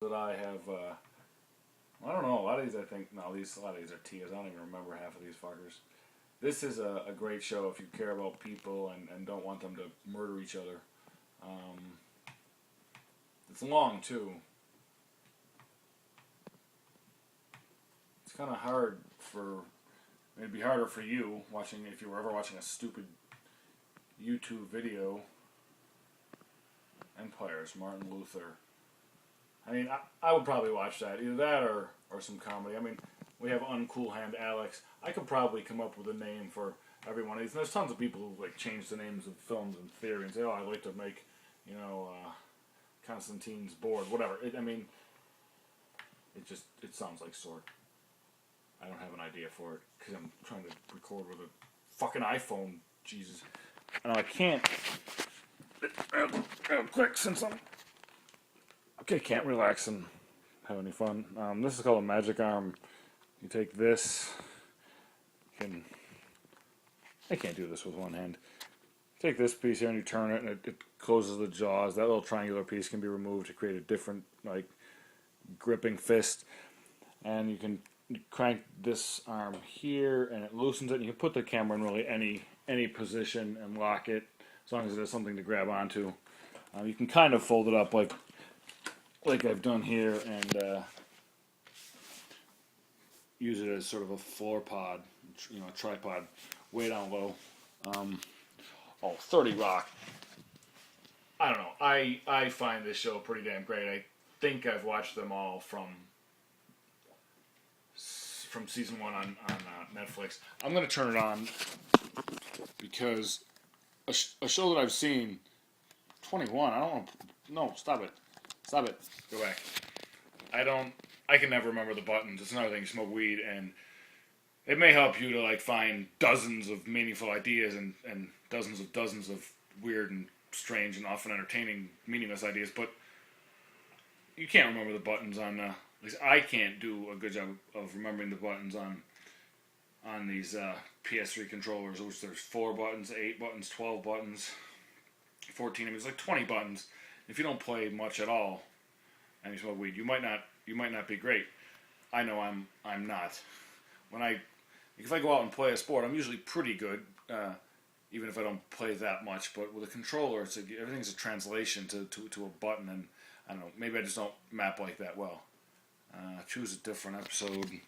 that I have, I don't know, a lot of these I think, no, a lot of these are Tias. I don't even remember half of these fuckers. This is a great show if you care about people and don't want them to murder each other. It's long, too. It's kind of hard for, it'd be harder for you watching, if you were ever watching a stupid YouTube video. Empires, Martin Luther. I mean, I would probably watch that. Either that or some comedy. I mean, we have Uncool Hand Alex. I could probably come up with a name for every one of these. And there's tons of people who like change the names of films in theory and say, oh, I'd like to make, Constantine's Board, whatever. I mean, it sounds like sword. I don't have an idea for it because I'm trying to record with a fucking iPhone. Jesus. And I can't. Real quick, since I'm can't relax and have any fun. This is called a magic arm. You take this. I can't do this with one hand. Take this piece here and you turn it, and it closes the jaws. That little triangular piece can be removed to create a different, gripping fist. And you can crank this arm here, and it loosens it. And you can put the camera in really any position and lock it, as long as there's something to grab onto. You can kind of fold it up like I've done here, and use it as sort of a floor pod, a tripod, way down low. 30 Rock. I don't know. I find this show pretty damn great. I think I've watched them all from season 1 on Netflix. I'm going to turn it on because a show that I've seen, 21, I don't want to, no, stop it. Go back. I can never remember the buttons. It's another thing, you smoke weed, and it may help you to find dozens of meaningful ideas and dozens of weird and strange and often entertaining, meaningless ideas, but you can't remember the buttons on, at least I can't do a good job of remembering the buttons on these PS3 controllers, which there's 4 buttons, 8 buttons, 12 buttons, 14, I mean, it's like 20 buttons. If you don't play much at all and you smoke weed, you might not be great. I know I'm not. If I go out and play a sport, I'm usually pretty good, even if I don't play that much. But with a controller, everything's a translation to a button, and I don't know. Maybe I just don't map like that well. Choose a different episode.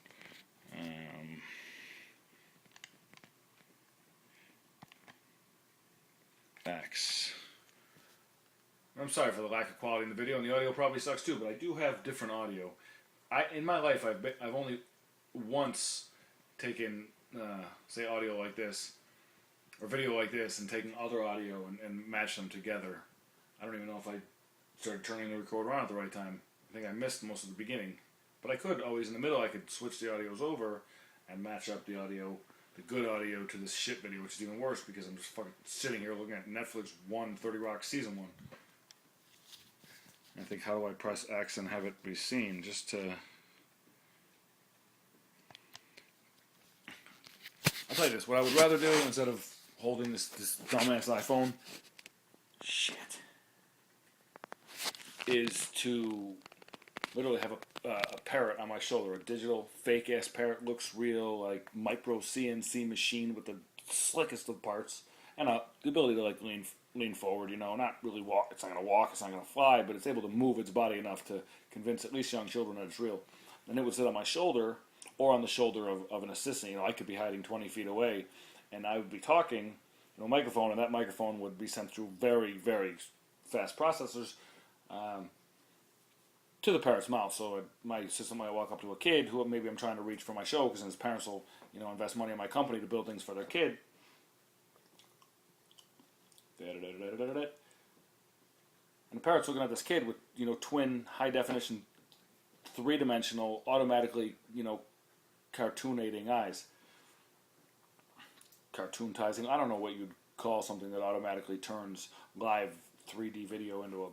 X. I'm sorry for the lack of quality in the video, and the audio probably sucks too. But I do have different audio. In my life, I've only once taken, say, audio like this, or video like this, and taken other audio and matched them together. I don't even know if I started turning the recorder on at the right time. I think I missed most of the beginning. But I could always, in the middle, I could switch the audios over and match up the audio, the good audio, to this shit video, which is even worse because I'm just fucking sitting here looking at Netflix 30 Rock Season 1. I think, how do I press X and have it be seen? Just to... I'll tell you this, what I would rather do, instead of holding this dumbass iPhone, is to literally have a parrot on my shoulder, a digital fake-ass parrot, looks real, like micro CNC machine with the slickest of parts, and the ability to lean forward, not really walk. It's not going to walk, it's not going to fly, but it's able to move its body enough to convince at least young children that it's real. And it would sit on my shoulder, or on the shoulder of an assistant. I could be hiding 20 feet away, and I would be talking to a microphone, and that microphone would be sent through very, very fast processors to the parrot's mouth. So my assistant might walk up to a kid who maybe I'm trying to reach for my show, because his parents will, invest money in my company to build things for their kid. And the parrot's looking at this kid with, twin, high-definition, three-dimensional, automatically, cartoonating eyes. Cartoontizing. I don't know what you'd call something that automatically turns live 3D video into a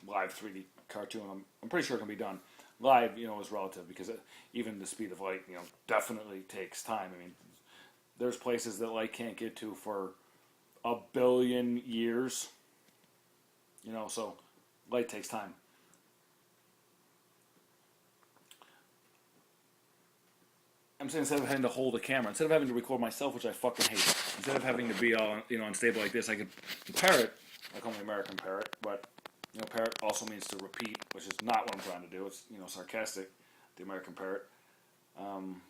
live 3D cartoon. I'm pretty sure it can be done. Live, is relative, because even the speed of light, definitely takes time. I mean, there's places that light can't get to for 1 billion years. So light takes time. I'm saying instead of having to hold a camera, instead of having to record myself, which I fucking hate, instead of having to be all unstable like this, I could parrot. I call me American parrot, but parrot also means to repeat, which is not what I'm trying to do. It's sarcastic. The American parrot. Um,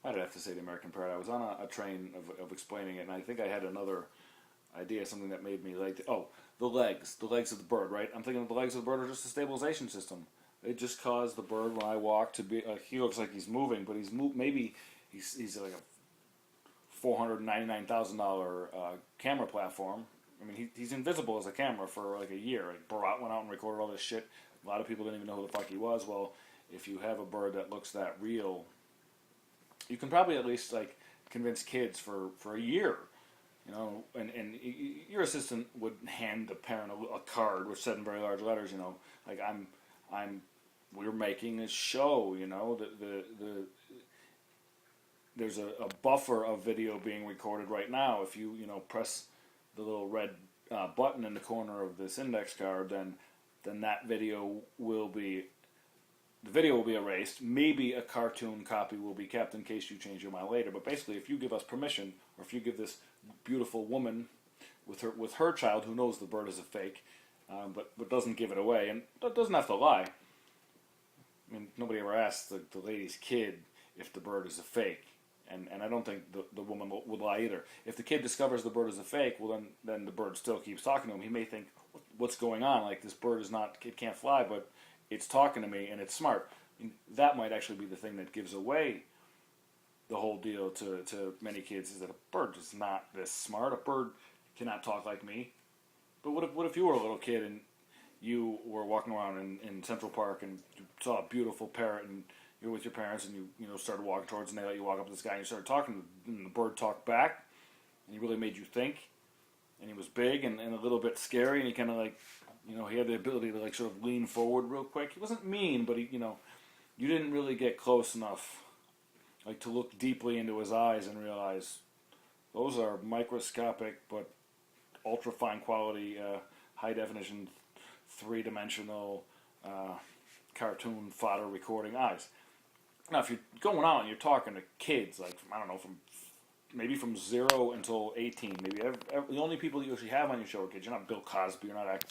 why did I have to say the American parrot? I was on a train of explaining it, and I think I had another idea, something that made me like, the legs of the bird, right? I'm thinking the legs of the bird are just a stabilization system. They just cause the bird when I walk to be. He looks like he's moving, but maybe he's like a $499,000 camera platform. I mean, he's invisible as a camera for like a year. Like Barat went out and recorded all this shit. A lot of people didn't even know who the fuck he was. Well, if you have a bird that looks that real, you can probably at least like convince kids for a year. And your assistant would hand the parent a card which said in very large letters, like we're making a show, there's a buffer of video being recorded right now. If you press the little red button in the corner of this index card, then that video will be erased. Maybe a cartoon copy will be kept in case you change your mind later. But basically, if you give us permission, or if you give this beautiful woman with her child who knows the bird is a fake, but doesn't give it away and doesn't have to lie. I mean, nobody ever asked the lady's kid if the bird is a fake, and I don't think the woman would lie either. If the kid discovers the bird is a fake, well then the bird still keeps talking to him. He may think, what's going on? Like, this bird it can't fly, but it's talking to me and it's smart. I mean, that might actually be the thing that gives away the whole deal to many kids, is that a bird is not this smart. A bird cannot talk like me. But what if you were a little kid and you were walking around in Central Park and you saw a beautiful parrot and you were with your parents and you started walking towards and they let you walk up to this guy and you started talking and the bird talked back and he really made you think, and he was big and a little bit scary and he kind of like, he had the ability to like sort of lean forward real quick. He wasn't mean, but you didn't really get close enough like to look deeply into his eyes and realize those are microscopic but ultra fine quality, high definition, 3-dimensional cartoon fodder recording eyes. Now, if you're going out and you're talking to kids, like I don't know, from 0 until 18, maybe the only people you actually have on your show are kids. You're not Bill Cosby. You're not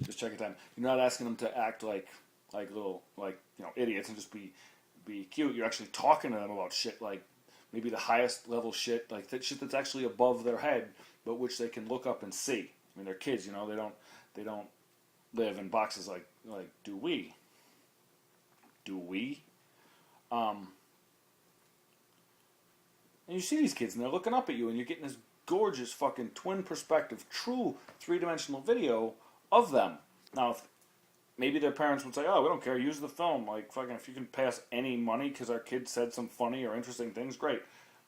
just checking time. You're not asking them to act like little idiots and just be cute. You're actually talking to them about shit like maybe the highest level shit, like that shit that's actually above their head, but which they can look up and see. I mean, they're kids, they don't live in boxes like do we? Do we? And you see these kids and they're looking up at you and you're getting this gorgeous fucking twin perspective, true 3-dimensional video of them. Now, maybe their parents would say, "Oh, we don't care. Use the film. Like, fucking, if you can pass any money because our kid said some funny or interesting things, great."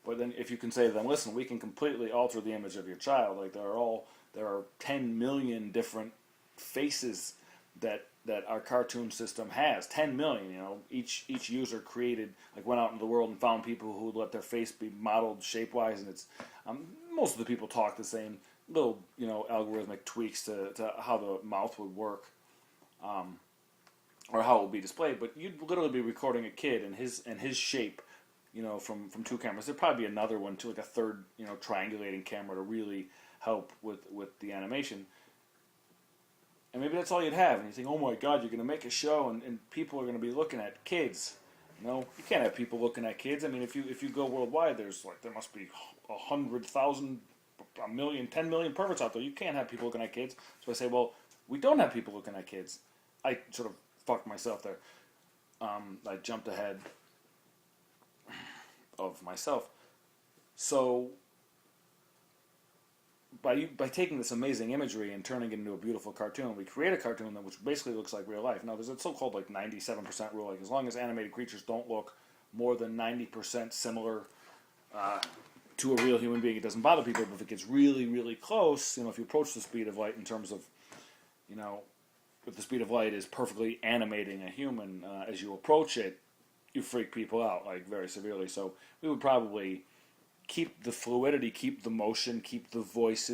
But then, if you can say to them, "Listen, we can completely alter the image of your child. Like, there are 10 million different faces that our cartoon system has. 10 million. Each user went out into the world and found people who would let their face be modeled shape-wise, and it's most of the people talk the same. Little algorithmic tweaks to how the mouth would work." Or how it will be displayed, but you'd literally be recording a kid and his shape, from 2 cameras. There'd probably be another one too, like a third, triangulating camera to really help with the animation. And maybe that's all you'd have. And you think, oh my God, you're going to make a show and people are going to be looking at kids. You can't have people looking at kids. I mean, if you go worldwide, there must be 100,000, a million, 10 million perverts out there. You can't have people looking at kids. So I say, well, we don't have people looking at kids. I sort of fucked myself there. I jumped ahead of myself. So by taking this amazing imagery and turning it into a beautiful cartoon, we create a cartoon which basically looks like real life. Now, there's a so-called 97% rule. Like, as long as animated creatures don't look more than 90% similar to a real human being, it doesn't bother people. But if it gets really, really close, if you approach the speed of light in terms of, if the speed of light is perfectly animating a human, as you approach it, you freak people out, like, very severely. So we would probably keep the fluidity, keep the motion, keep the voices,